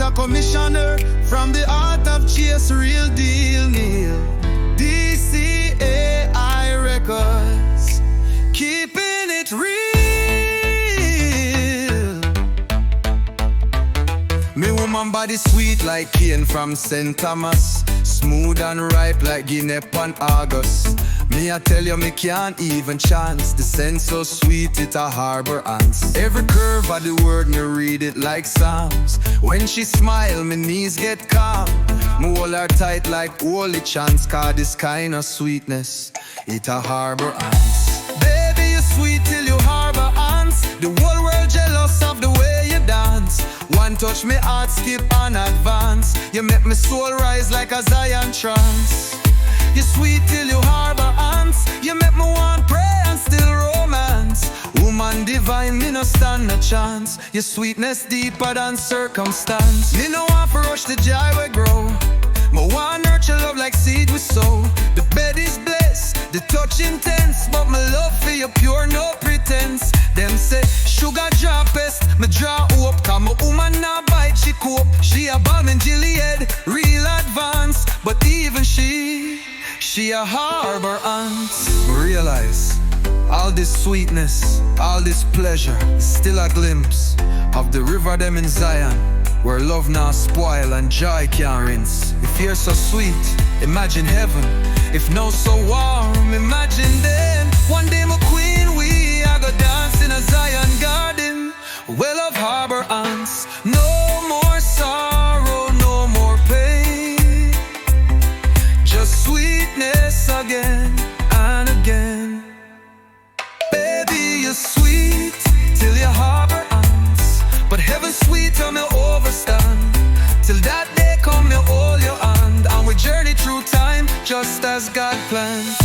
a commissioner from the art of chase, real deal, Neil. DCAI Records, keeping it real. Me woman body sweet like cane from St. Thomas, smooth and ripe like Guinea and August. Me I tell you me can't even chance. The scent so sweet it a Harbour Ants. Every curve of the word me read it like Psalms. When she smile me knees get calm. Me hold her tight like holy chance. Cause this kind of sweetness it a Harbour Ants. Baby you sweet till you Harbour Ants. The whole world jealous of the way you dance. One touch me heart skip and advance. You make me soul rise like a Zion trance. You sweet till you Harbour Ants. You make me want pray and still romance. Woman divine, me no stand a chance. Your sweetness deeper than circumstance. Me no want to rush the joy we grow. Me want nurture love like seed we sow. The bed is blessed, the touch intense. But my love for you pure, no pretense. Them say sugar draw pest, me draw hope. Cause my woman not bite, she cope. She a balm in Gilead, real advance. But even she a Harbour Ant. Realize all this sweetness, all this pleasure is still a glimpse of the river them in Zion, where love now spoil and joy can't rinse. If you're so sweet, imagine heaven. If no so warm, imagine then. One day my queen, we I go dance in a Zion garden. Well of Harbour Ants. No more sorrow, no more pain. Just sweetness again and again. Baby, you're sweet till you Harbour Ants. But heaven sweeter me overstand. Till that day come me hold your hand. And we journey through time just as God planned.